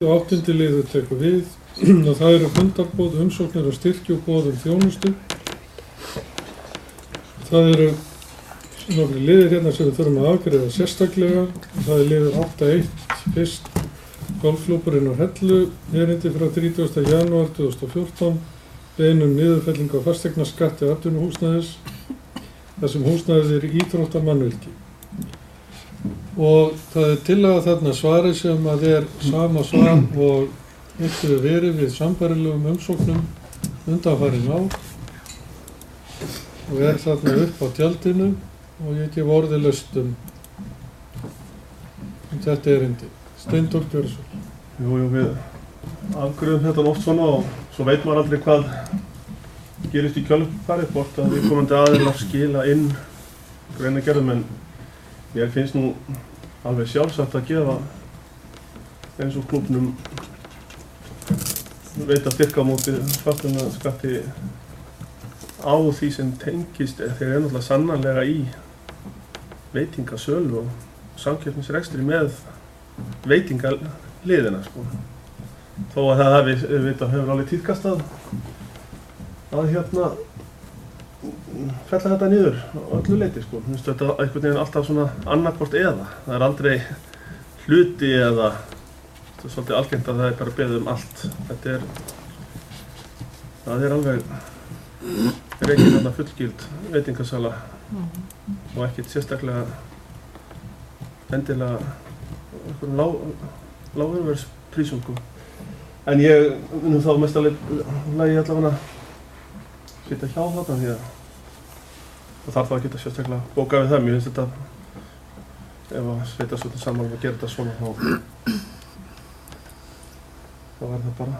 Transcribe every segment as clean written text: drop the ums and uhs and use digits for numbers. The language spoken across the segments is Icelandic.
Áttundi liður tekur við og það eru fundarboð, umsóknir og styrkjuboð þjónustu. Það eru nokkrir liðir hérna sem við þurfum að afgreiða sérstaklega. Það er liður 8.1 fyrst golfklúbburinn á Hellu, erindi frá 30. janúar 2014, beiðni niðurfellingu á fasteignaskatti atvinnuhúsnæðis, þar sem húsnæðið er íþróttamannvirki. Og það er tillaga þarna svari sem að er sama svar og hefur verið við sambærilegum umsóknum undanfarin ár og er þarna upp á tjaldinu og ég gef orðilaust þetta erindi. Steindór Björnsson. Jú, við afgreiðum þetta oft svona og svo veit maður aldrei hvað gerist í kjölfarið, hvort að viðkomandi aðilar skila inn greinargerðum, en mér finnst nú alveg sjálfsagt að gefa eins og klúbbnum veita styrk á móti fasteignaskatti á því sem tengist, þeir eru náttúrulega sannarlega í veitingasölu og samkeppnisrekstri með veitingaliðina, sko. Þó að það hefur alveg tíðkast að fella þetta niður á öllu leyti, sko. Mér finnst þetta einhvern veginn alltaf svona annarkvort eða. Það er aldrei hluti eða, þetta er svolítið algengt að það er bara beðið allt. Það er alveg rekin þarna fullgild veitingasala og ekkert sérstaklega endilega einhverjum lágverðsprísum, sko. En ég mun þá mest alveg allavega sitja hjá þarna því að það þarf það að geta sérstaklega bókað við það. Mér finnst þetta, ef að sveitarstjórnin saman að gera þetta svona, þá er það bara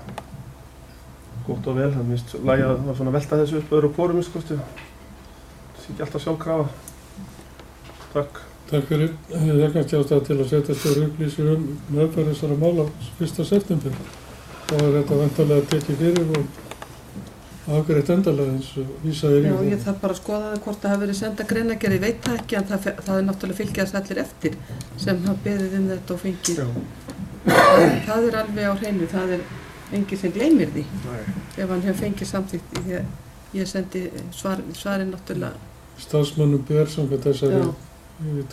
gott og vel. Það finnst lagi að svona velta þessu upp öðru hvorum, sko. Það sé ekki alltaf sjálfkrafa. Takk. Takk fyrir. Það er kannski ástæða til að sveitarstjóri upplýsir meðferð þessara mála 1. september. Þá er þetta væntanlega tekið fyrir og afgreitt endanlega eins og vísaði í. Já, ég þarf bara að skoða það hvort það hafi verið senda greinargerð, ég veit það ekki, en það er náttúrulega fylgjast allir eftir sem hafa beðið þetta og fengið. Það er alveg á hreinu, það er enginn sem gleymir því. Ef hann hefur fengið samþykkt, því að ég sendi svarið náttúrulega. Starfsmönnum ber samkvæmt þessari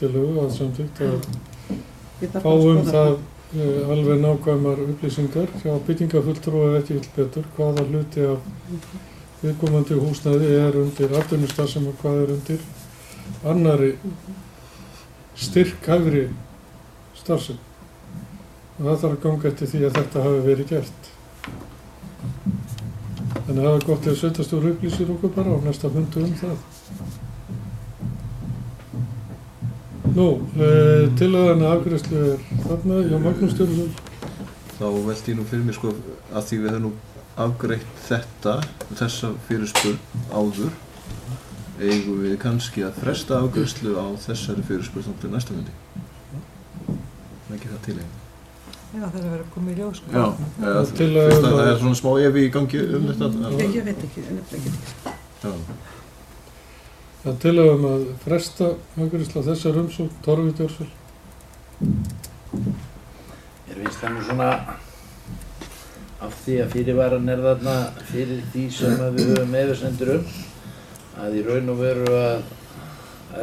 tillögu að samþykkt að fáum það alveg nákvæmar upplýsingar hjá byggingafulltrúa ef ekki vill betur, hvaða hluti af viðkomandi húsnæði er undir atvinnustarfsemi og hvað er undir annarri styrkhæfri starfsemi. Og það þarf að ganga eftir því að þetta hafi verið gert. Þannig að það er gott ef sveitarstjóri upplýsir okkur bara á næsta fundi það. Tillögan afgreiðslu er þarna, já, Magnús Stjórnsson. Þá velti ég nú fyrir mér, sko, að því við höfum nú afgreitt þessa fyrirspurn áður, eigum við kannski að fresta afgreiðslu á þessari fyrirspurn til næsta fundi. Ekki það til eigin. Já, það er að vera komið í ljós, sko. Já, það er svona smá efi í gangi þetta. Ég veit ekki, en nefnilega ekki. Já. Það tillögum að fresta afgreiðslu á þessar umsókn, Torfi Djórsson. Mér finnst það nú svona af því að fyrirvaran er þarna fyrir því sem við höfum efasemdir að í raun og veru að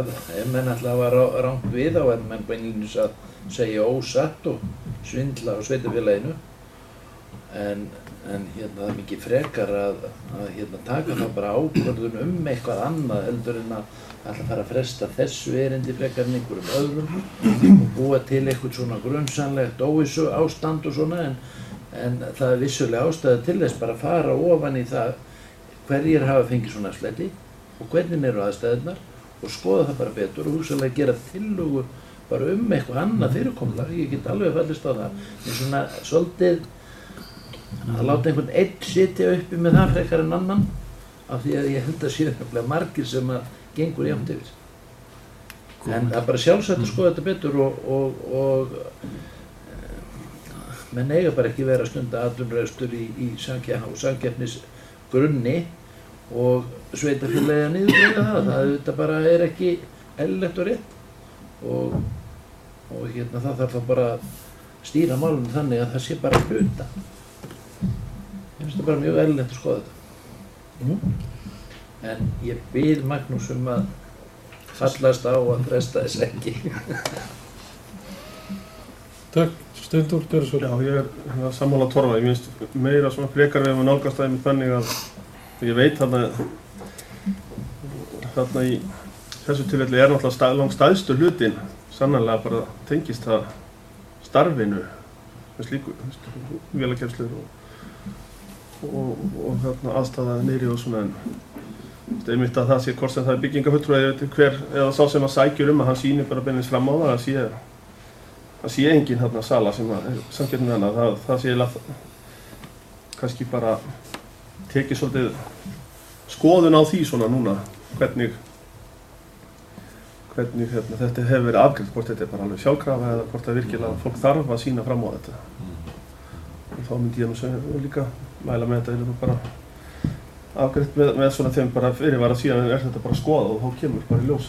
ef menn ætla að hafa rangt við þá er menn beinlínis að segja ósatt og svindla á sveitarfélaginu, en það er mikið frekar að taka það bara ákvörðun eitthvað annað heldur en að ætla að fara að fresta þessu erindi frekar en einhverjum öðrum og búa til eitthvað svona grunsamlegt óvissu ástand og svona, en það er vissulega ástæða til þess bara að fara ofan í það hverjir hafa fengið svona afslætti og hvernig eru aðstæðurnar og skoða það bara betur og hugsanlega gera tillögu bara eitthvað annað fyrirkomulag. Ég get alveg fallist á það, en svona svolítið að láta einhvern einn sitja uppi með það frekar en annan, af því að ég held að séu nefnilega margir sem að gengur jafnt yfir. En það er bara sjálfsagt að skoða þetta betur og menn eiga bara ekki vera að stunda atvinnurekstur í samkeppnisgrunni og sveitarfélagið að niðurgreiða það. Þetta bara er ekki eðlilegt og rétt og það þarf það bara stýra málum þannig að það sé bara hluta. Ég finnst það bara mjög eðlilegt að skoða þetta. En ég bið Magnús að fallast á að fresta þess ekki. Takk, Steindór, gjörðu svo. Já, ég er sammála Torfa. Ég finnst meira svona frekar við nálgast það með þannig að ég veit þarna í þessu tilfelli er náttúrulega langstæðstu hlutin sannarlega bara tengist það starfinu með slíku vélakeppslur og aðstæða niðri og svona, en einmitt að það sé hvort sem það er byggingafulltrúi, ég veit ekki hver eða sá sem að sækjur að hann sýnir bara beinlínis fram á það sé engin þarna sala sem er samkeppnin hana, það sé kannski bara tekið svolítið skoðun á því svona núna hvernig þetta hefur verið afgreitt, hvort þetta er bara alveg sjálfkrafa eða hvort það virkilega fólk þarf að sýna fram á þetta. Og þá myndi ég nú líka mæla með þetta, er bara afgreitt með svona þeim bara fyrirvara, síðan er þetta bara skoðað og þá kemur bara í ljós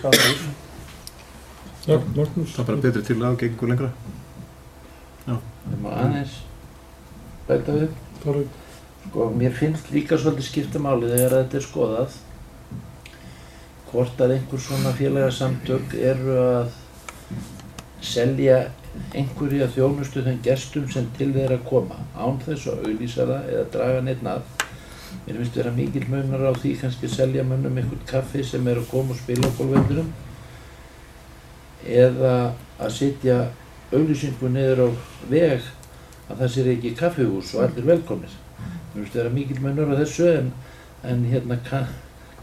það er Já, Magnús. Það er bara betri til að gengur lengra. Það má aðeins bæta við. Torfi. Sko, mér finnst líka svolítið skipta máli þegar þetta er skoðað hvort að einhver svona félagasamtök eru að selja einhverja þjónustu þeim gestum sem til þeirra koma án þess að auglýsa það eða draga neitt að. Mér finnst vera mikill munur á því kannski að selja mönnum einhvern kaffi sem er að koma og spila á gólfvellinum eða að setja auglýsingu niður á veg að það sé ekki kaffihús og allir velkomnir. Mér finnst vera mikill munur á þessu en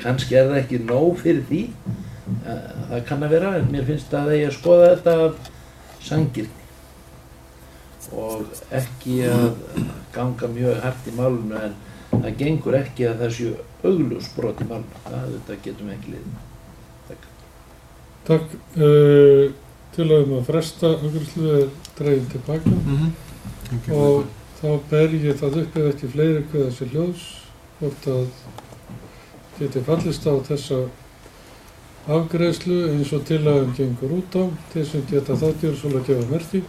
kannski er það ekki nóg fyrir því. Það kann að vera, en mér finnst að eigi að skoða þetta af sanngirni og ekki að ganga mjög hart í málunu, en það gengur ekki að það séu augljós brot í málunu. Þetta getum við ekki liðið. Takk. Tillögum að fresta afgreiðslu er dregin tilbaka og þá ber ég það upp ef ekki fleiri kveða sér hljóðs hvort að geti fallist á þessa afgreiðslu eins og tillögum gengur út á. Þeir sem geta það gjör svolítið að gefa merki.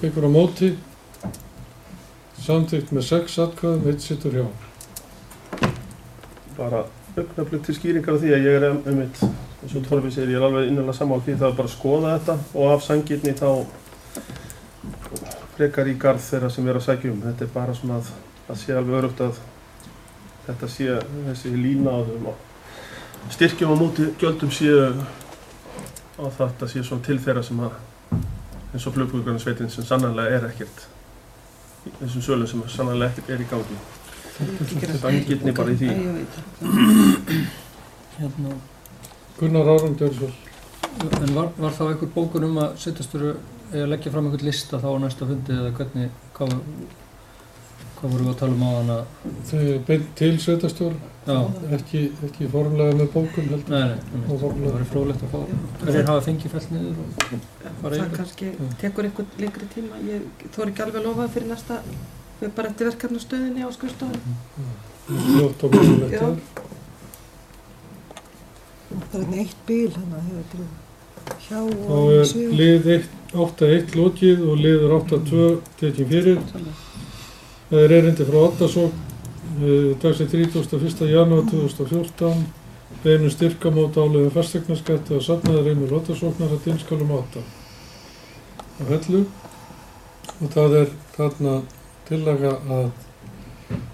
Ykkur á móti. Samþykkt með 6 atkvæðum, 1 situr hjá. bara augnablik til skýringar á því að ég er einmitt, eins og Torfi segir, ég er alveg innilega sammála því, það er bara að skoða þetta og af sanngirni þá frekar í garð þeirra sem er að sækja Þetta er bara svona að það sé alveg öruggt að þetta sé þessi lína á þeim og styrkjum á móti gjöldum séu á þetta sé svona til þeirra sem að eins og Flugbrúðarkjarnasveitin sem sannarlega er ekkert í þessum sölum sem sannarlega ekkert er í gangi. Sanngirni bara í því. Gunnar Árún Djörsson. En var þá einhver bókun að setjastjóri að leggja fram einhvern lista þá á næsta fundi eða hvernig, hvað vorum við að tala á hana? Þau er beint til setjastjóri, ekki formlega með bókun heldur. Nei, það var fróðlegt að fá. Hverjir hafa fengið fellt niður og bara það kannski tekur einhvern lengri tíma. Ég þori ekki alveg lofaði fyrir næsta, við bara eftir verkefnastöðinni á skrifstofunni. Fljótt og mögulegt Já. Það er eitt bíl hana hefur til hjá Þá og er lið 8-1 lokið og liður 8-2 tekin fyrir. Það er erindi frá Oddasókn, dagsins 31. janúar 2014, beinum styrkamót áliðum fasteignaskatti og safnaði reynur Oddasóknar að Dinnskalum 8 á Hellu. Og það er þarna tillaga að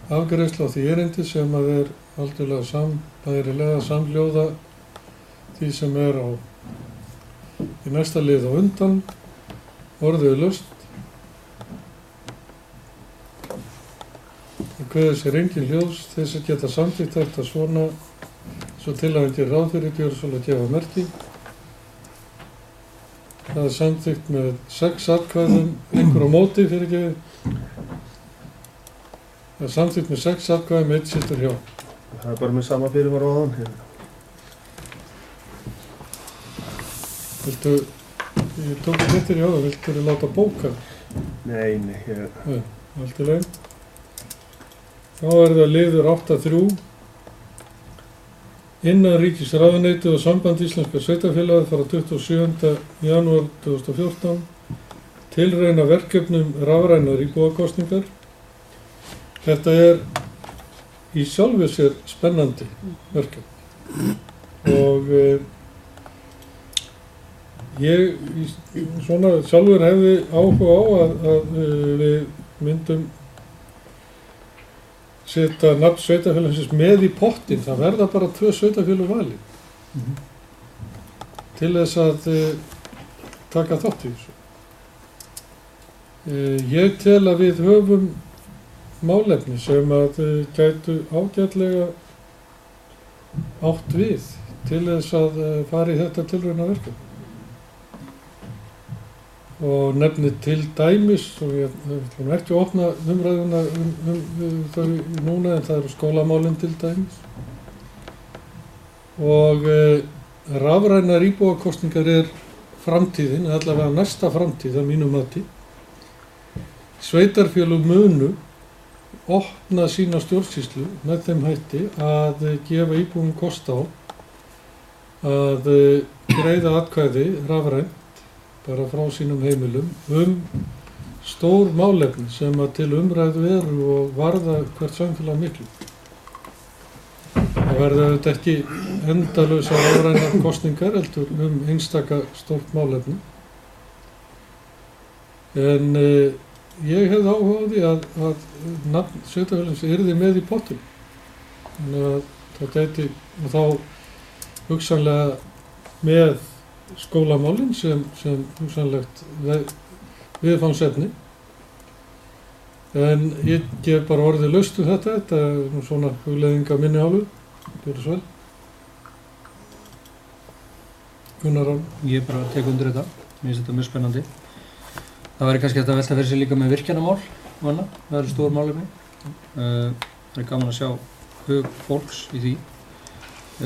afgreiðsla á því erindi sem að er algjörlega bærilega samhljóða því sem er í næsta lið á undan, orðið laust. Það kveður sér engin hljóðs, þeir sem geta samþykkt þetta svona, svo tillagan gerir ráð fyrir, gjör svolítið að gefa merki. Það er samþykkt með 6 atkvæðum, einhver á móti fyrir ekki. Það er samþykkt með 6 atkvæðum, 1 situr hjá. Það er bara með sama fyrirvara á þann. Ég tók þetta í áður, viltu láta bóka? Nei, Allt í lagi. Þá er það liður 8-3, Innanríkisráðuneytið og Samband íslenskra sveitarfélaga frá 27. janúar 2014 tilrauna verkefnum rafrænar íbúakosningar. Þetta í sjálfu sér spennandi verkefni og ég svona sjálfur hefði áhuga á að við myndum setja nafn sveitarfélagsins með í pottinn. Það verða bara 2 sveitarfélög valin til þess að taka þátt í þessu. Ég tel að við höfum málefni sem að gætu ágætlega átt við til þess að fara í þetta tilrauna verkefni. Og nefni til dæmis, og ég ætlum ekki að opna umræðuna þau núna, en það eru skólamálin til dæmis. Og rafrænar íbúakosningar framtíðin, allavega næsta framtíð að mínu mati. Sveitarfélög munu opna sína stjórnsýslu með þeim hætti að gefa íbúum kost á að greiða atkvæði rafrænt bara frá sínum heimilum stór málefni sem að til umræðu og varða hvert samfélag miklu. Það verða auðvitað ekki endalausar rafrænar kosningar heldur einstaka stórt málefni. En ég hefði áhuga á því að nafn sveitarfélagsins yrði með í pottum. Þannig að það gæti, og þá hugsanlega með skólamálin sem hugsanlegt viðfangsefni. En ég gef bara orðið laust um þetta er nú svona hugleiðing af minni hálfu. Gjörðu svo vel. Gunnar Rán. Ég bara tek undir þetta, mér finnst þetta mjög spennandi. Það væri kannski hægt að velta fyrir sig líka með virkjanamál og annað, það eru stór málefni. Það er gaman að sjá hug fólks í því.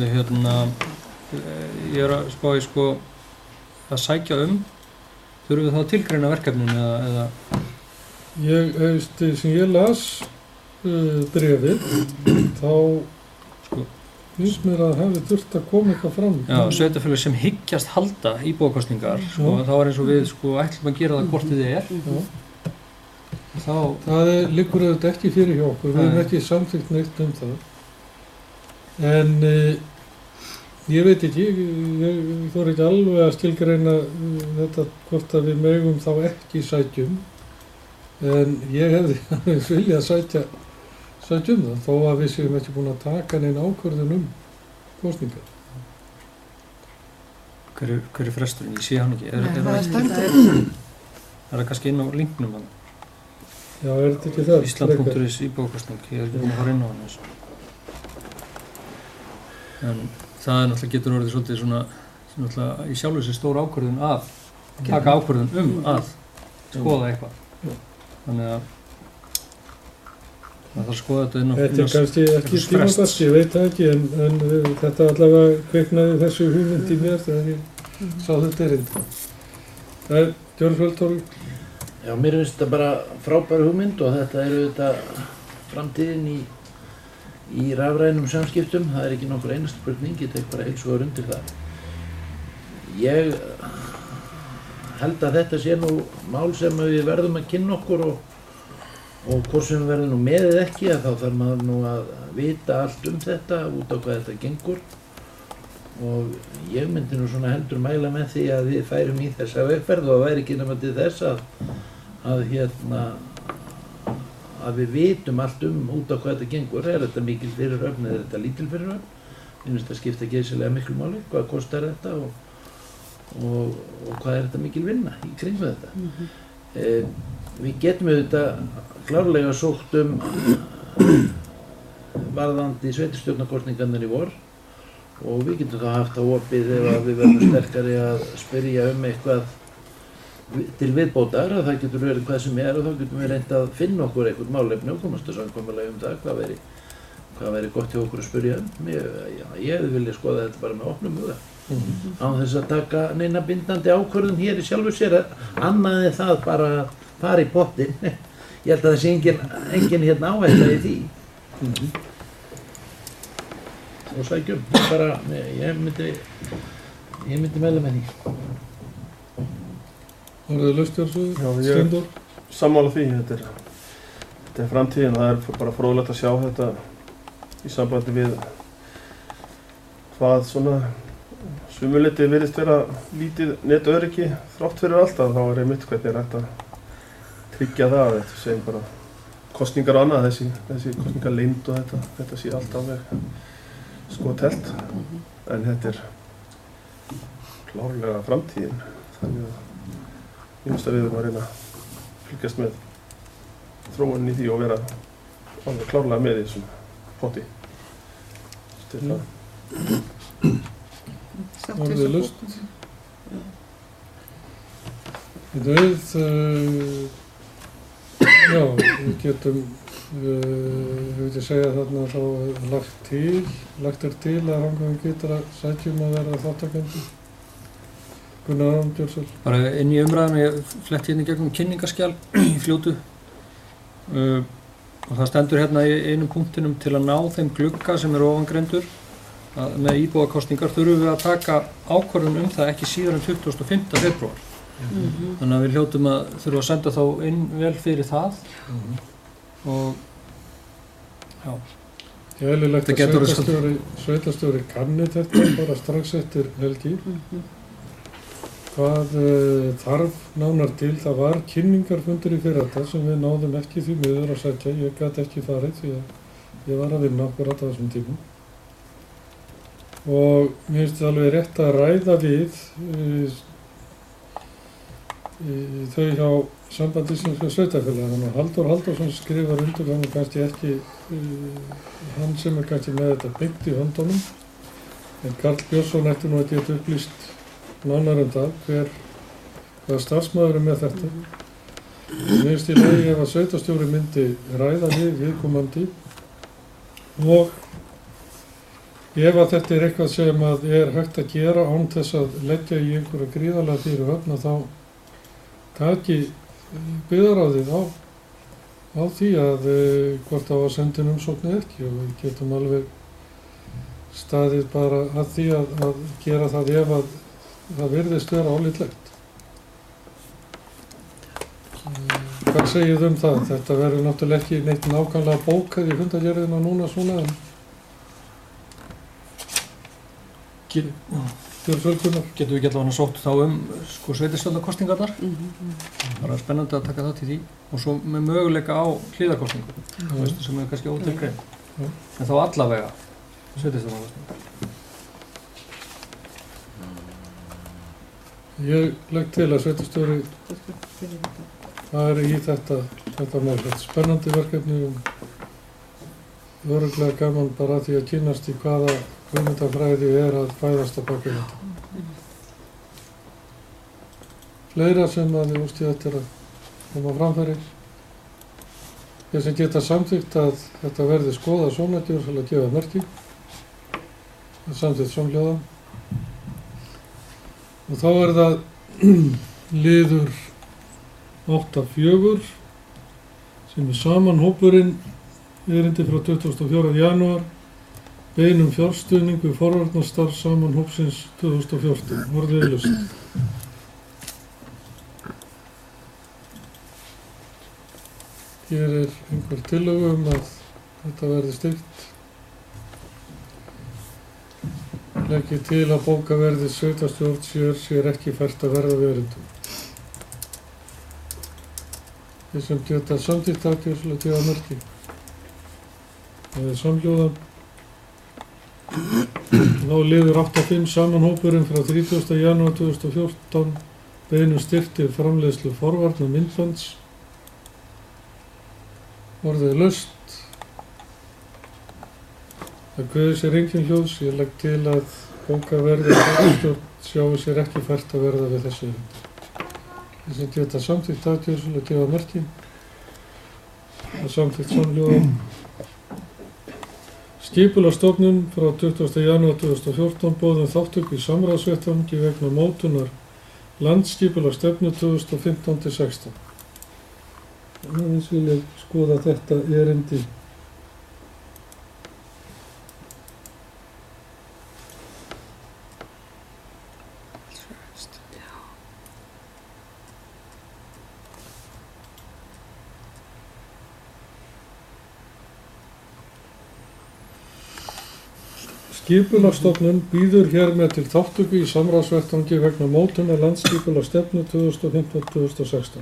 Ég er að spá í að sækja þurfum við þá að tilgreina verkefnin eða? Sem ég las bréfið, þá finnst mér að hafi þurft að koma eitthvað fram. Já, sveitarfélög sem hyggjast halda íbúakosningar, þá er eins og við ætlum að gera það hvort þið Það liggur auðvitað ekki fyrir hjá okkur, við höfum ekki samþykkt neitt um það. En ég veit ekki, ég þori ekki alveg að skilgreina þetta hvort að við megum þá ekki sækjum. En ég hefði aðeins viljað sækja það, þó að við séum ekki búin að taka neina ákvörðun kosningar. Hver er fresturinn? Ég sé hann ekki. Það stendur. Er það kannski inn á linknum hann? Já, þetta ekki það? Ísland.is íbúakosning, ég ekki búin að fara inn á hann þessu. En það náttúrulega getur orðið svolítið svona í sjálfu sér stór ákvörðun að taka ákvörðun að skoða eitthvað. Þannig að það þarf að skoða þetta inn á Þetta kannski ekki tímabært, ég veit það ekki, en þetta allavega kveiknaði þessu hugmynd í mér þegar ég sá þetta erindi. Það Gjörðu Tóri. Já, mér finnst þetta bara frábær hugmynd og þetta þetta framtíðin í rafrænum samskiptum. Það er ekki nokkur einasta spurning, ég tek bara heils hugar undir það. Ég held að þetta sé nú mál sem við verðum að kynna okkur og hvort sem við verðum nú með eða ekki, að þá þarf maður nú að vita allt um þetta, út á hvað þetta gengur. Og ég myndi nú svona heldur mæla með því að við færum í þessa vegferð og það væri ekki nema til þess að við vitum allt út á hvað þetta gengur. Er þetta mikil fyrirhöfn eða er þetta lítil fyrirhöfn? Mér finnst það skipta geysilega miklu máli, hvað kostar þetta og hvað er þetta mikil vinna í kringum þetta. Við getum auðvitað klárlega sótt varðandi sveitarstjórnarkosningarnar í vor og við getum þá haft það opið ef við verðum sterkari að spyrja eitthvað til viðbótar, að það getur verið hvað sem og þá getum við reynt að finna okkur eitthvað málefni og komast að samkomulag það hvað væri gott hjá okkur að spyrja Ég hefði viljað skoða þetta bara með opnum huga án þess að taka neina bindandi ákvörðun hér í sjálfu sér annað en það bara fara í pottinn. Ég held að það sé engin áhætta í því. og sækjum. Ég myndi meðla með því. Orðið laustjársugur, Já, ég- Steindór? Sammála því, þetta er framtíðin og það er bara fróðlegt að sjá þetta í sambandi við hvað svona sumuleiti virðist vera lítið netöryggi þrátt fyrir alltaf, þá er einmitt hvernig er hægt að tryggja það, þetta segjum bara kosningar og annað, þessi kosningar leynd og þetta sé allt alveg skotelt, en þetta er klárlega framtíðin, þannig að ég finnst að við erum að reyna að fylgjast með þróunin í því og vera alveg klárlega með í þessum potti. Þetta er það. Orðið laust. Við getum, ég veit ég segja þarna þá lagt er til að Rangvíðin getur að sækjum að vera þáttakandi. Gunnar Arnbjörnsson. Bara inn í umræðinu, ég fletti hérna í gegnum kynningaskjal í fljótu og það stendur hérna í einum punktinum til að ná þeim glugga sem er ofangreindur að með íbúakosningar þurfum við að taka ákvörðun það ekki síðar en 25. febrúar. Þannig að við hljótum að þurfum að senda þá inn vel fyrir það og já. Ég er eðlilegt að sveitarstjóri kanni þetta bara strax eftir helgi. Hvað þarf nánar til? Það var kynningarfundur í fyrradag sem við náðum ekki því miður að sækja. Ég gat ekki farið því að ég var að vinna okkur á þessum tímum. Og mér finnst það alveg rétt að ræða við þau hjá Sambandi Íslenskra sveitarfélaga. Þannig að Halldór Halldórsson skrifar undir, hann er kannski ekki hann sem er kannski með þetta beint í höndunum. En Karl Björnsson ætti nú að geta upplýst nánar það, hvaða starfsmaður er með þetta. Mér finnst í lagi ef að sveitarstjóri myndi ræða við viðkomandi og ef að þetta er eitthvað sem að er hægt að gera án þess að leggja í einhverja gríðarlega fyrir höfn þá taki byggðarráðið á því að hvort á að senda inn umsókn eða ekki og við getum alveg staðið bara að því að gera það ef að það virðist vera álítlegt. Hvað segið það? Þetta verður náttúrulega ekki neitt nákvæmlega bókað í fundargerðina núna svona en getum við ekki allavega sótt þá sveitarstjórnarkosningarnar. Það er spennandi að taka þátt í því og svo með möguleika á hliðarkosningu sem er kannski ótilgreind. En þá allavega sveitarstjórnarkosningar. Ég legg til að sveitarstjóri fari í þetta mál. Þetta er spennandi verkefni og örugglega gaman bara að því að kynnast í hvaða hugmyndafræði er að fæðast á baki þetta. Fleira sem að þið úrstu þetta er að koma framfæri. Þeir sem geta samþykkt að þetta verði skoðað svona gjör til að gefa merki. Það er samþykkt samhljóða. Og þá er það liður 8.4 sem er samanhópurinn erindi frá 24. janúar beinum fjárstuðning við forvarnarstarf samanhópsins 2014. Orðið laust. Hér er einhver tillögu að þetta verði styrkt. Leggi til að bókaverði sveitarstjórn sér ekki fært að verða verundum. Þeir sem geta samþykkt aðgjörð að gefa merki. Það er samhljóðan. Þá liður 8.5 samanhópurinn frá 30. janúar 2014 beinum styrkt til framleiðslu forvarna myndbands. Orðið laust. Það kveður sér engin hljóðs. Ég legg til að bókaverði sveitarstjórn sjái sér ekki fært að verða við þessu erindi. Þeir sem geta samþykkt aðgjörð að gefa merki. Það er samþykkt samhljóðan. Skipulagsstofnun frá 20. janúar 2014 boðum þátttöku í samráðsvettvangi vegna mótunar landsskipulagsstefnu 2015-16. Þannig vil ég skoða þetta erindi. Skipulagsstofnun býður hér með til þátttöku í samráðsvettvangi vegna mótunar landsskipulagsstefnu 2015-2016.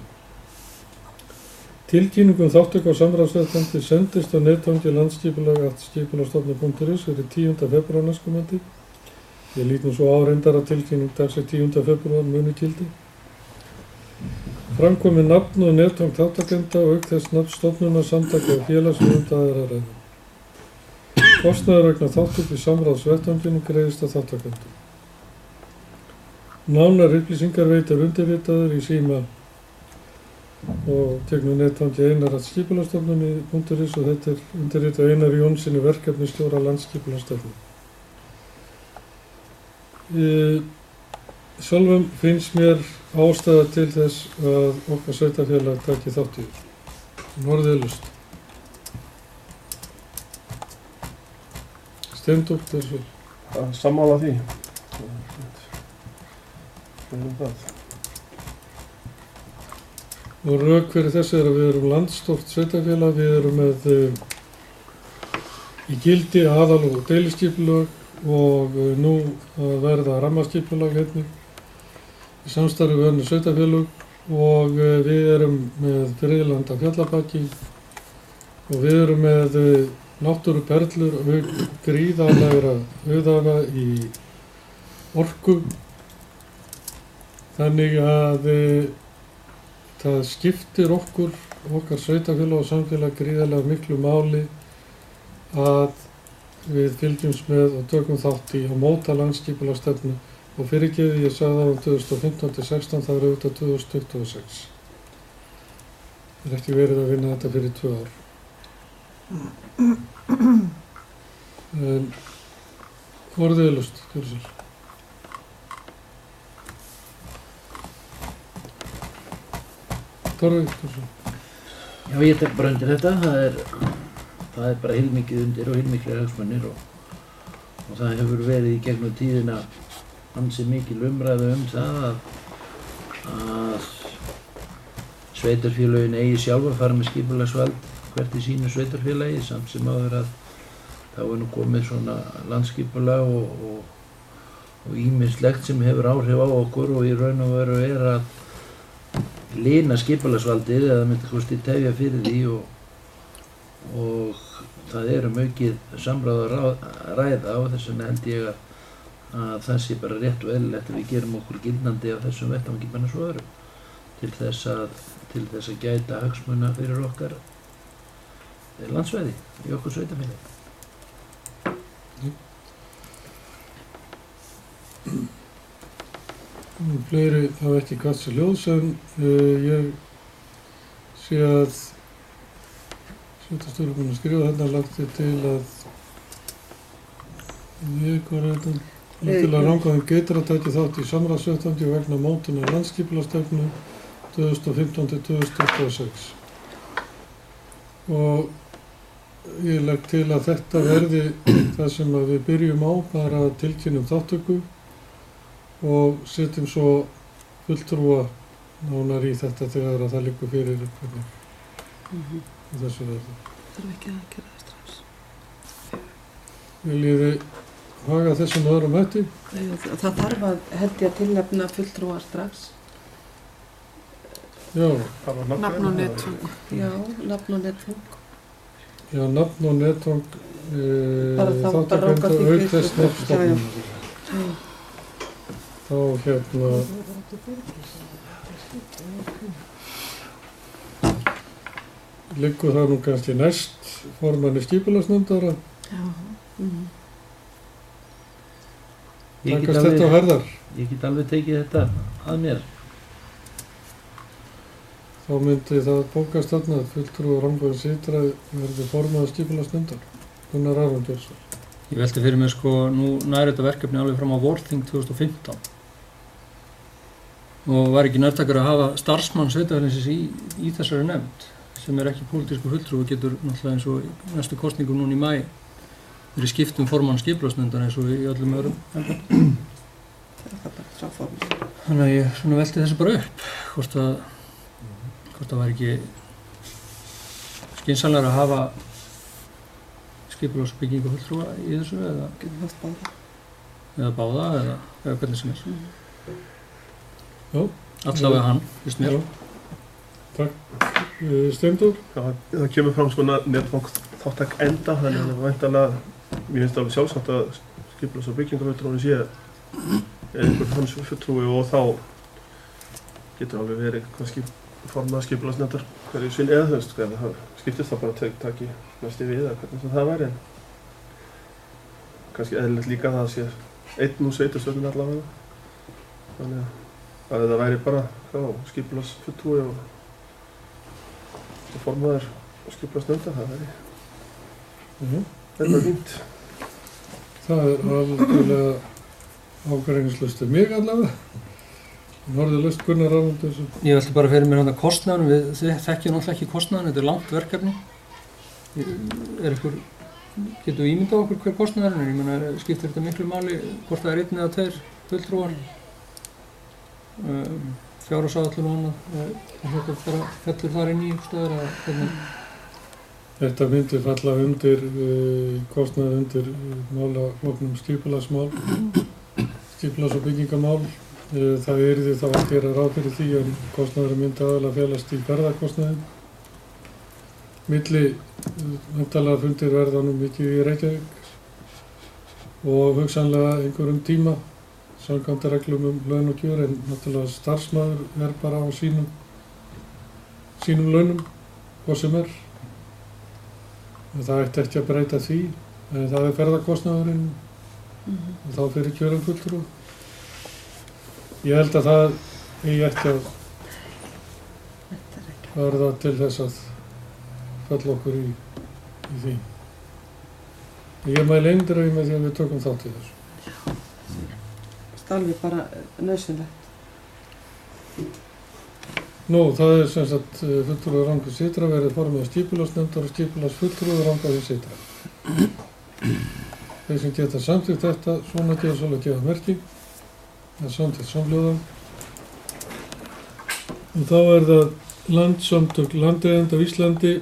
Tilkynningum þátttöku á samráðsvettvangi sendist á netfangi landsskipulag@skipulagsstofnun.is fyrir 10. febrúar næstkomandi. Ég lít nú svo á reyndar að tilkynning dagsins 10. febrúar muni gildi. Framkomi nafn og netfang þátttakenda og auk þess nafn stofnunar, samtaka og félagsfunda er að ræða. Kostnaður vegna þátttöku í samráðsvettvanginu greiðist af þátttakendur. Nánar upplýsingar veitir undirritaður í síma og gegnum netfangi einar@skipulagsstofnun.is og þetta er undirritað Einar Jónssoni verkefnisstjóra landsskipulagsstefnu. Sjálfum finnst mér ástæða til þess að okkar sveitarfélag taki þátt í Norðurlust. Steindór, þessu. Sammála því. Það. Og rök fyrir þessu er að við erum landstórt sveitarfélag, við erum með í gildi aðal- og deiliskipulag og nú að verða rammaskipulag einnig í samstarfi við önnur sveitarfélög og við erum með friðland af Fjallabaki og við erum með náttúruperlur og gríðarlegra auðæfa í orku. Þannig að það skiptir okkar sveitarfélag og samfélag gríðarlega miklu máli að við fylgjumst með og tökum þátt í að móta landsskipulagsstefnu og fyrirgefið ég sagði það 2015-16, það er auðvitað 2026. Það er ekki verið að vinna þetta fyrir 2 ár. En Norðurlust, gjörðu sér. Torfi, gjörðu sér. Já, ég tek bara undir þetta. Það er bara heilmikið undir og heilmiklir hagsmunir og það hefur verið í gegnum tíðina ansi mikil umræðu það að sveitarfélögin eigi sjálf að fara með skipulagsvald hvert í sínu sveitarfélagi samt sem áður að þá er nú komið svona landsskipulag og ýmislegt sem hefur áhrif á okkur og í raun og veru er að lina skipulagsvaldið eða myndi kosti tefja fyrir því og það er aukið samráð að ræða og þess vegna held ég að það sé bara rétt og eðlilegt að við gerum okkur gildandi á þessum vettvangi bara svo öðrum til þess að gæta hagsmuna fyrir okkar landsvæði í okkur sveitarfélagi. Fleiri hafa ekki kast sér ljós en ég sé að sveitarstjóri er búinn að skrifa þarna lagt til að Rangaðum Geitra taki þátt í samráðsvettvangi vegna mótunar landsskipulagsstefnu 2015-2026 og ég legg til að þetta verði það sem að við byrjum á, bara tilkynnum þáttöku og setjum svo fulltrúa nánar í þetta þegar að það liggur fyrir hvernig þessu verður. Þarf ekki að gera það strax. Viljið þið haga þessum öðrum hætti? Það þarf að held ég að tilnefna fulltrúa strax. Já. Nafn og netfang. Já, nafn og netfang. Já, nafn og netfang þáttakenda auk þess nafnstofnun. Þá liggur það nú kannski næst formanni skipulagsnefndar að takast þetta á herðar. Ég get alveg tekið þetta að mér. Þá myndi það bókast þarna að fulltrúi Rangaðum Geitra verði formaður skipulagsnefndar. Gunnar Aron Björnsson. Ég velti fyrir mig nú nær þetta verkefni alveg fram á vorþing 2015 og var ekki nærtækur að hafa starfsmann sveitarfélagsins í þessari nefnd sem er ekki pólitískur fulltrúi og getur náttúrulega eins og næstu kosningum núna í maí verið skipt formann skipulagsnefndar eins og í öllum öðrum embættum. Þannig að ég velti þessu bara upp hvort það var ekki skynsamlegra að hafa skipulags- og byggingafulltrúa í þessu Getum haft báða. eða báða eða hvernig sem er. Já. Allavega hann, finnst mér. Já. Takk. Steindór? Já, það kemur fram sko netfang þáttak enda, þannig að það er væntanlega, mér finnst alveg sjálfsagt að skipulags- og byggingafulltrúin sé einhver hans fulltrúi og þá getur alveg verið kannski formað skipulagsnefndar hverju sinni eða þú veist, það skiptist það bara taki næsti við eða hvernig sem það væri en kannski eðlilegt líka að það sé einn úr sveitarstjórninni allavega þannig að það væri bara skipulagsfulltrúi og formaður skipulagsnefndar, það væri þetta fínt. Það algjörlega ágreiningslaust mig allavega. Norðurlaust Gunnar Arnaldsson. Ég velti bara fyrir mér hann að kostnaðurinn, við þekkjum náttúrulega ekki kostnaðurinn, þetta er langt verkefni. Getum við ímyndað okkur hver kostnaðurinn er? Ég meina, skiptir þetta miklu máli hvort það er 1 eða 2 fulltrúar, fjárhagsáætlun og annað, þetta bara fellur þar inn í stöður eða hvernig? Þetta myndi falla undir kostnaði undir málaflokknum skipulagsmál, skipulags- og byggingamál. Það yrði þá að gera ráð fyrir því að kostnaðurinn myndi aðalega felast í ferðakostnaðinn. Milli væntanlega fundir verða nú mikið í Reykjavík og hugsanlega einhverjum tíma samkvæmt reglum laun og kjör en náttúrulega starfsmaður er bara á sínum launum, hvað sem er. Það ætti ekki að breyta því, en það er ferðakostnaðurinn og þá fyrir kjörum fulltrúa. Ég held að það eigi ekki að verða til þess að falla okkur í því. Ég mæli eindregið með því að við tökum þátt í þessu. Það er alveg bara nauðsynlegt. Nú, það er sem sagt fulltrúi Rangars Ytra verið formið skipulagsnefndar og skipulagsfulltrúi Rangars Ytra. Þeir sem geta samþykkt þetta, svona gefa svolítið gefa merking. Það er samþykkt samhljóða. Og þá er það Landssamtök landeigenda á Íslandi.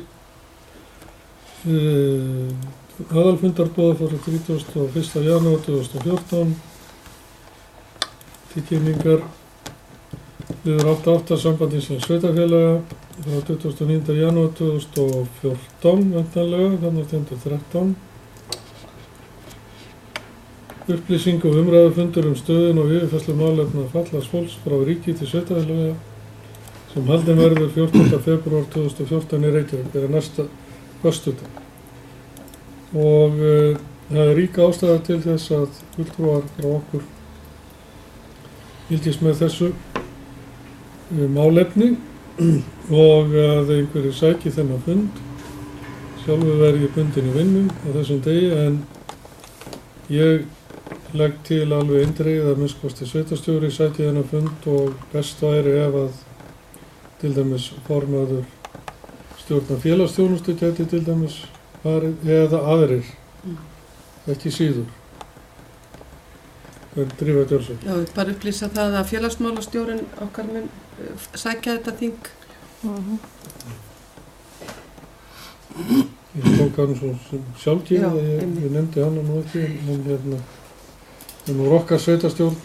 Aðalfundarboða frá 31. janúar 2014. Tilkynningar liður 8.8 Samband Íslenskra sveitarfélaga frá 29. janúar 2014 væntanlega, þannig stendur 13. Upplýsing og umræðufundur stöðun og yfirfærslu málefna fatlaðs fólks frá ríki til sveitarfélaga sem haldin verður 14. febrúar 2014 í Reykjavík fyrir næsta föstudag. Og það er rík ástæða til þess að fulltrúar frá okkur fylgist með þessu málefni og að einhverju sæki þennan fund. Sjálfur verð ég bundinn í vinnum á þessum degi en ég legg til alveg eindregið að minnst kosti sveitarstjóri sæki þennan fund og best væri ef að til dæmis formaður stjórnar félagsþjónustu gæti til dæmis farið eða aðrir, ekki síður. Drífa Djörnsson. Já, ég bara upplýsa það að félagsmálastjórinn okkar mun sækja þetta þing. Ég tók hann svo sjálfgefið að ég nefndi hann nú ekki, en nú okkar sveitarstjórn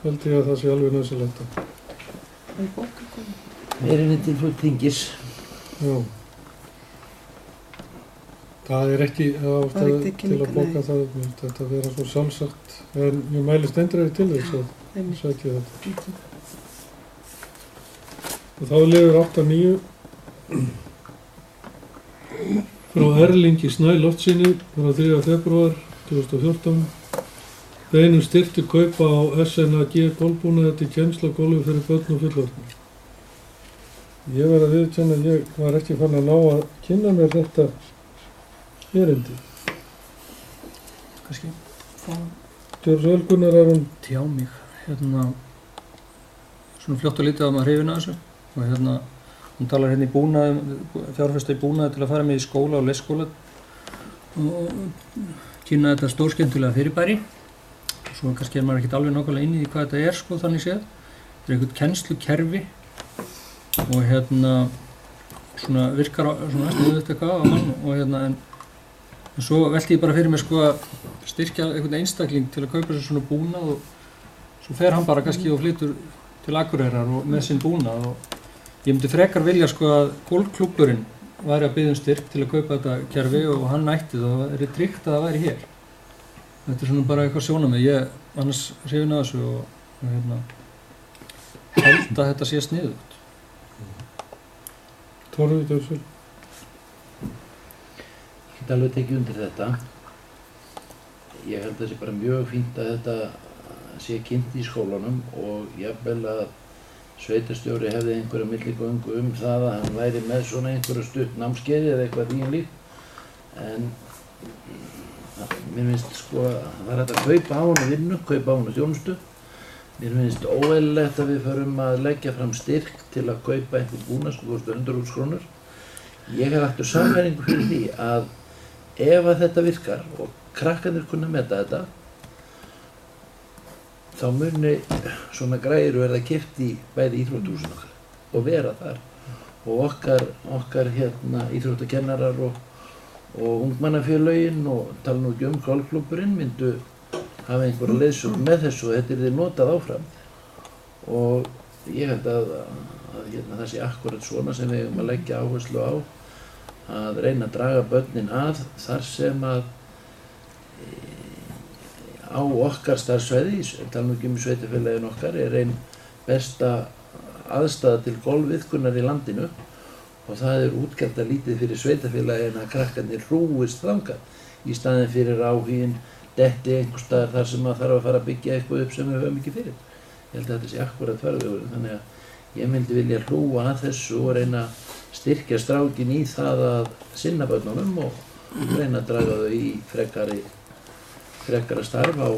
held ég að það sé alveg nauðsynlegt. Það er bókar komið. Meirihlutinn frá þingis. Já. Það er ekki ástæða til að bóka það, þetta vera svo sjálfsagt, en ég mælist eindregið til þess að sækja þetta. Og þá liður 8.9 frá Erlingi Snæ Loftssyni frá 3. febrúar 2014 beinum styrkti kaupa á SNAG gólfbúnaði til kennslu og gólfi fyrir börn og fullorðna. Ég verð að viðurkenna að ég var ekki fann að ná að kynna mér þetta erindi. Kannski Gjörðu svo vel Gunnar að hún tjá mig, svona fljótt og lítið að maður hrifin að þessu og hún talar í búnaði, fjárfesta í búnaði til að fara með í skóla og leikskóla og kynna þetta stórskemmtilega fyrirbæri. Svo kannski er maður ekkert alveg nákvæmlega inn í því hvað þetta er þannig séð. Þetta er einhvern kennslukerfi og svona virkar svona sniðugt eitthvað á mann og en En svo velti ég bara fyrir mig sko að styrkja einhvern einstakling til að kaupa sér svona búnað og svo fer hann bara kannski og flytur til Akureyrar og með sinn búnað og ég myndi frekar vilja sko að golfklúbburinn væri að biðja styrk til að kaupa þetta kerfi og hann ætti það og það er tryggt að það væri hér. Þetta er svona bara eitthvað sjónarmið, ég annars hrifin að þessu og held að þetta sé sniðugt. Torfi, Döfsson. Ég get alveg tekið undir þetta. Ég held að það sé bara mjög fínt að þetta sé kynnt í skólanum og jafnvel að sveitarstjóri hefði einhverja milligöngu það að hann væri með svona einhverju stutt námskeiði eða eitthvað því líkt. En mér finnst sko að það er hægt að kaupa á hana vinnu, kaupa á hana þjónustu. Mér finnst óeðlilegt að við förum að leggja fram styrk til að kaupa einhver búnað sem kostar 100.000 krónur. Ég hef aftur sannfæringu fyrir því að ef að þetta virkar og krakkarnir kunna meta þetta, þá muni svona græjur verða keypt í bæði íþróttahúsin okkar og vera þar. Og okkar íþróttakennarar og ungmannafélögin og tala nú ekki golfklúbburinn myndu hafa einhverja leiðsögn með þessu og þetta yrði notað áfram. Og ég held að það sé akkurat svona sem við eigum að leggja áherslu á, að reyna að draga börnin að þar sem að á okkar starfsvæði, tala nú ekki sveitarfélagin okkar, er einn besta aðstaða til golfiðkunar í landinu og það er útgjaldalítið fyrir sveitarfélagin að krakkarnir hrúist þangað í staðinn fyrir áhuginn detti einhvers staðar þar sem maður þarf að fara að byggja eitthvað upp sem við höfum ekki fyrir. Ég held að þetta sé akkurat farvegurinn, þannig að ég myndi vilja hlúa að þessu og reyna að styrkja strákin í það að sinna börnunum og reyna að draga þau í frekara starf á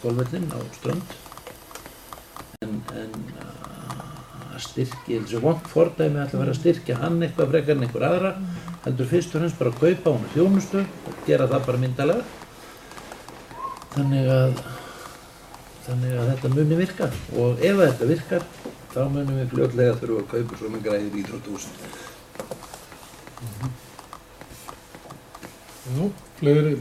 golfvöllinn, á Strönd. En að styrkja, þessu vont fordæmi ætla að vera að styrkja hann eitthvað frekar en einhver aðra, heldur fyrst og fremst bara að kaupa á hana þjónustu og gera það bara myndarlega. Þannig að þetta muni virka og ef þetta virkar, þá munum við fljótlega þurfa að kaupa svona græðir í íþróttahúsin. Já, fleiri.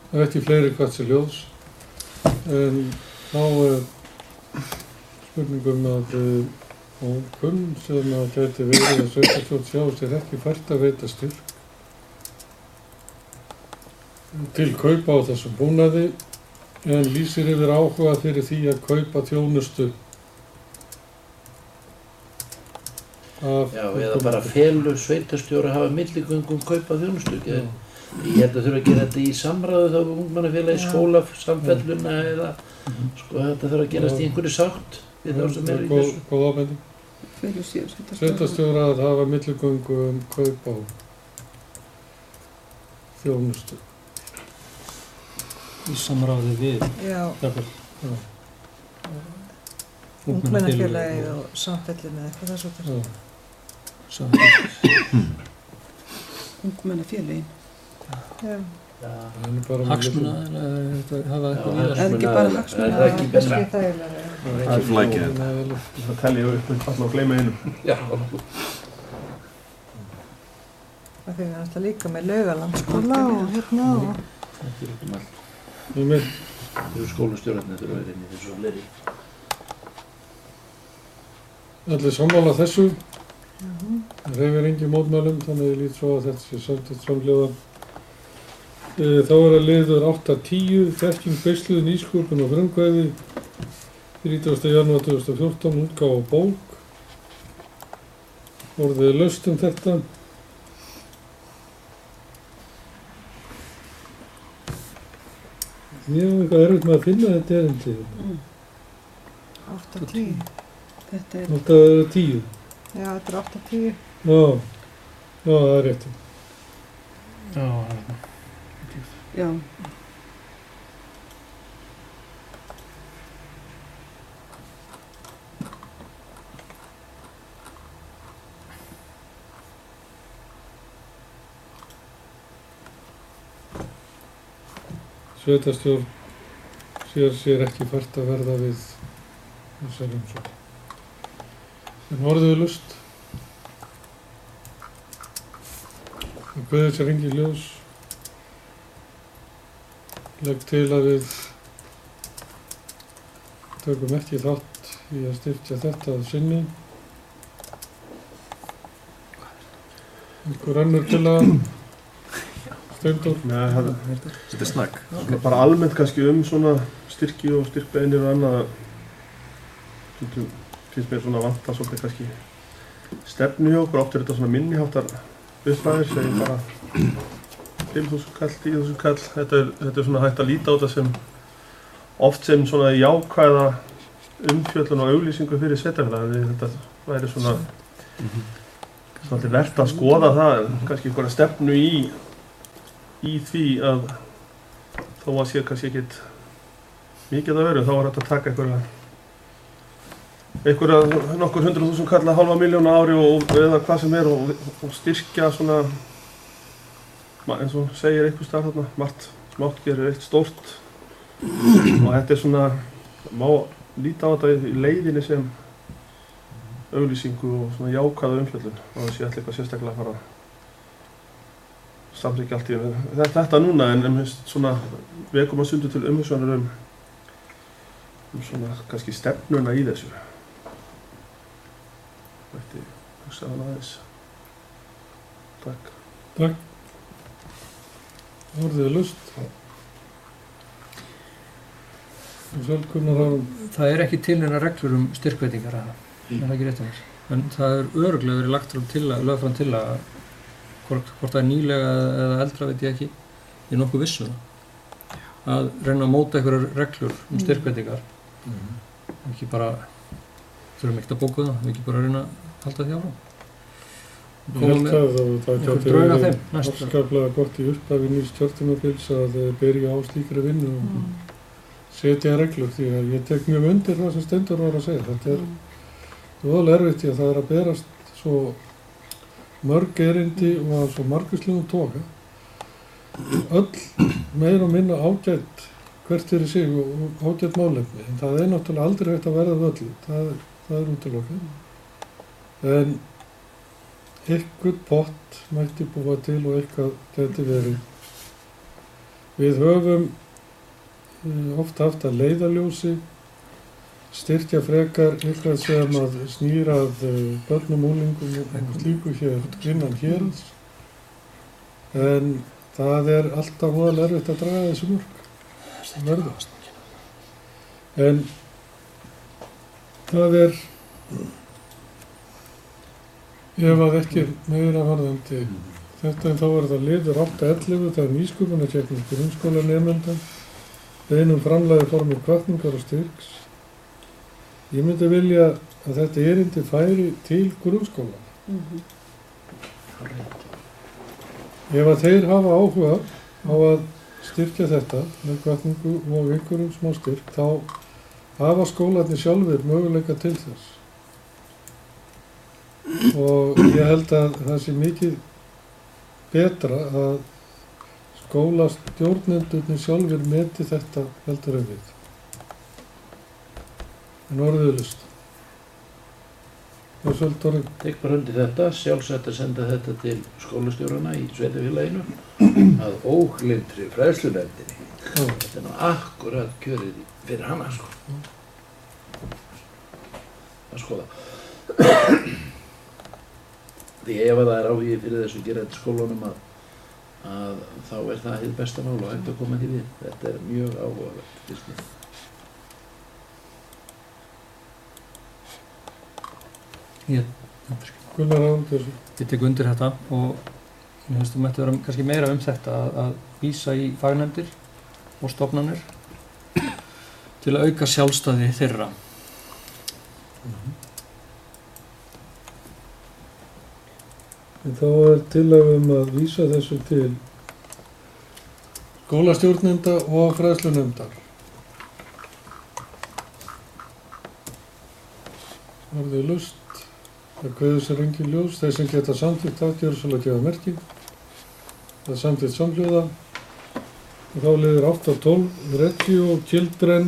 Það er ekki fleiri kvartsi ljós, en þá er spurningum að kunn sem að gæti verið að sveitarstjórn sjá sér ekki fært að veita styrk til kaupa á þessum búnaði en lýsir yfir áhuga fyrir því að kaupa þjónustu af... Já, eða bara felur sveitarstjóri að hafa milligöngu kaupa þjónustu. Ég held að þurfa að gera þetta í samráði þá við ungmennafélagi, skólasamfelluna eða sko þetta þurfa að gerast í einhverju sátt við þá sem eru í þessu. Góð ábending. Sveitarstjóri að hafa milligöngu kaup á þjónustu. Í samráði við ungmennafélagi og samfellinu eða eitthvað þess að Ungmennafélagin. Hagsmuna hafa eitthvað í Er ekki bara hagsmuna? Það er ekki betra. Það er flækið þetta. Það telja upp alltaf og gleyma einum. Já. Það fyrir alltaf líka með Laugalandsskóla og hérna og... Þetta er út allt. Þau eru skólastjórarnir þurfa að vera inn í þessu og fleiri. Allir sammála þessu. Hreyfir engin mótmælum, þannig ég lít svo að þetta sé samtitt framhljóða. Þá er að liður 8.10, þekking, beisluð, nýsköpun og frumkvæði, 30. janúar 2014, útgáfa bók. Orðið er laust þetta. Ég hef eitthvað erfitt með að finna þetta erindi. 8.10. Þetta er... 8.10. Já, þetta er 8.10. Já, það er rétt. Já. Sveitarstjórn sér ekki fært að verða við þessari umsókn. En orðið er laust. og Guðis ringi ljós. Legg til að við tökum ekki þátt í að styrkja þetta að sinni. Einhver önnur til að Steindór? Nei, Þetta er snakk. bara almennt kannski svona styrki og styrkbeinir og annað. Stundum finnst mér svona vanta svolítið kannski stefnu hjá okkur. Oft er þetta svona minniháttar upphæðir, segjum bara 5.000 kall, 10.000 kall. Þetta er svona hægt að líta á þetta sem oft sem svona jákvæða umfjöllun og auglýsingu fyrir sveitarfélagið. Þetta væri svona svolítið vert að skoða það, kannski einhverja stefnu í því að þó að sé kannski ekkert mikið að veru, þá er þetta að taka einhverja nokkur 100.000 kall að 500.000 á ári eða hvað sem er og styrkja svona, eins og segir einhvers staðar þarna, margt smátt gerir eitt stórt og þetta er svona, má líta á þetta í leiðinni sem auglýsingu og svona jákvæða umfjöllun og það sé eitthvað sérstaklega að fara að samþykkja allt í þetta núna en svona vekum að sundu til umhugsunar um svona kannski stefnuna í þessu. Þetta hugsa hana aðeins. Takk. Takk. Orðið laust. Það er ekki til neina reglur styrkveitingar að það er ekki rétt um þess. En það örugglega verið lögð fram til að hvort það er nýlega eða eldra veit ég ekki, ég er nokkuð viss að reyna að móta einhverjar reglur styrkveitingar. Ekki bara, þurfum ekkert að bóka það, við ekki bara reyna að halda því áfram. Ég held að það gæti verið afskaplega gott í upphafi nýs kjörtímabils að byrja á slíkri vinnu og setja reglur því að ég tek mjög undir það sem Steindór var að segja. Þetta er voðalega erfitt því að það er að berast svo mörg erindi og af svo margvíslegum toga. Öll meira og minna ágætt hvert fyrir sig og ágætt málefni. En það er náttúrulega aldrei hægt að verða öllu. Það er útilokað. En eitthvað pott mætti búa til og eitthvað geti verið. Við höfum oft haft að leiðarljósi, styrkja frekar eitthvað sem að snýra að börnum, úlingum og slíku hér innan héraðs. En það er alltaf voðalega erfitt að draga þessu mörg. En það er, ef að ekki meira varðandi þetta en þá er það liður 8.11, það er nýsköpunarkeppni grunnskólanemenda, beinum framlagi formi hvatningar og styrks. Ég myndi vilja að þetta erindi færi til grunnskólanna. Ef að þeir hafa áhuga á að styrkja þetta með hvatningu og einhverjum smá styrk, þá hafa skólarnir sjálfir möguleika til þess. Og ég held að það sé mikið betra að skólastjórnendurnir sjálfir meti þetta heldur en við. En orðið laust. Það er svolítið orðið. Tek bara undir þetta, sjálfsagt að senda þetta til skólastjórana í sveitafélaginu að óhlindri fræðslunefndinni. Þetta er nú akkurat kjörið fyrir hana, sko. Að skoða. Því ef það er áhugi fyrir þessu að gera þetta skólunum að þá er það hið besta mál og hægt að koma til við. Þetta er mjög áhugavert, finnst mér. Ég tek undir þetta og ég finnst að það mætti vera kannski meira þetta að vísa í fagnefndir og stofnanir til að auka sjálfstæði þeirra. En þá er tillaga að vísa þessu til skólastjórnenda og fræðslunefndar. Orðið laust. Það kveður sér engin ljós. Þeir sem geta samþykkt það gera svolítið að gefa merki. Það er samþykkt samhljóða. Og þá liður 8.12 Reggio Children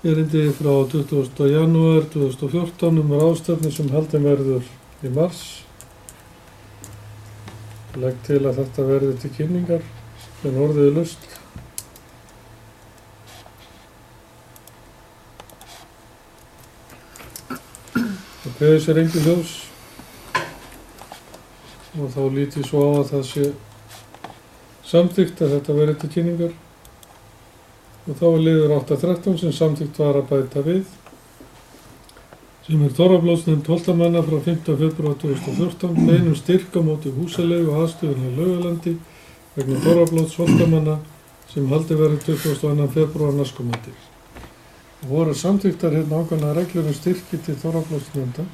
erindi frá 20. janúar 2014 ráðstefnu sem haldin verður í mars. Legg til að þetta verði til kynningar en orðið er laust. Og kveður sér engin ljós og þá lít ég svo á að það sé samþykkt að þetta verði til kynningar og þá er liður 8.13 sem samþykkt var að bæta við sem er Þorrablótsnefnd Holtamanna frá 5. febrúar 2014 beinum styrk á móti húsaleigu og aðstöðunni í Laugalandi vegna Þorrablóts Holtamanna sem haldið verður 22. febrúar næstkomandi. Og voru samþykktar hérna ákveðnar reglur styrki til Þorrablótsnefnda.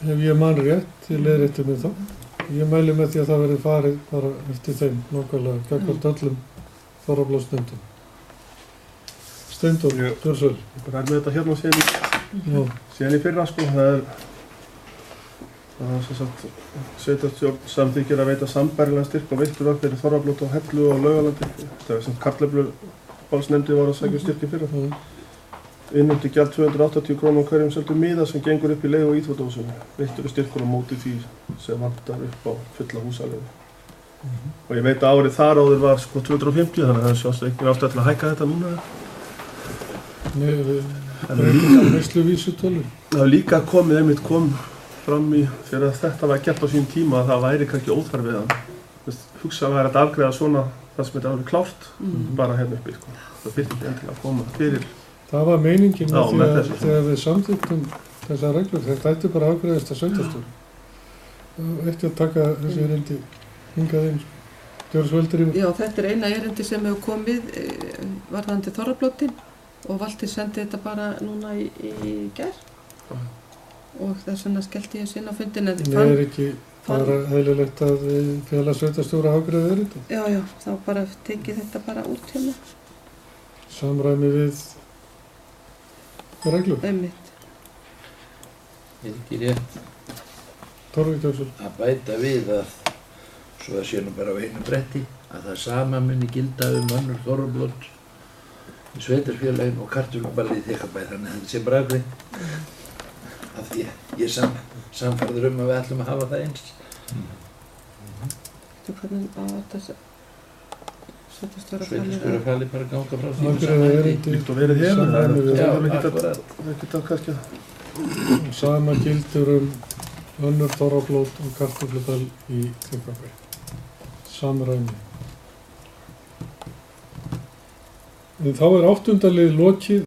Ef ég man rétt, ég leiðrétti mig þá. Ég mæli með því að það verði farið bara eftir þeim nákvæmlega gagnvart öllum Þorrablótsnefndum. Steindór, Björnsvöld. Ég er með þetta hérna síðan í fyrra sko. Það er sem sagt sveitarstjórn samþykkir að veita sambærilegan styrk og veituvögn fyrir Þorrablót og Hellu og Laugalandi. Það er sem Karleflubálsnefndi var að sækja styrk í fyrra. Innheimti gjald 280 krónur á hverjum seldu miða sem gengur upp í leið og íþróttahúsinu. Veittur er styrkur á móti því sem vantar upp á fulla húsaleigu. Og ég veit að árið þar áður var sko 250 þannig að það sjást ekki ástæða til að hækka þetta núna. Það hefur líka kom fram í þegar þetta var gert á sínum tíma að það væri kannski óþarf við hann. Hugsa væri að afgreiða svona það sem þetta alveg klárt bara hérna uppi sko. Það fyrir ekki endilega að koma fyrir. Það var meiningin með því að þegar við samþykktum þessar reglur, þetta ætti bara að afgreiðast að sveitarstjórn. Það ætti að taka þessi erindi hingað inn. Já, þetta er eina erindi sem hefur komið varðandi Þorrablótin og Valtýr sendi þetta bara núna í gær og þess vegna skellti ég sinn á fundin. Það er ekki bara eðlilegt að félag sveitarstjóra afgreiða erindi? Já, þá bara tekið þetta bara út hérna. Samræmi við reglum? Einmitt. Er ekki rétt að bæta við að svo það sé nú bara á einu bretti að það sama muni gilda önnur Þorrablót í sveitarfélaginu og kartöfluballið í Þykkvabæ, þannig að þetta sé bara afgreitt. Af því ég er samfærður að við ætlum að hafa það eins. Þú hvernig á þetta Sveitarstjórafali bara ganga frá því líkt og verið hefur. Það geta kannski sama gildur önnur Þorrablót og kartöfluball í Þykkvabæ. Samræmi. En þá er 8. lið lokið.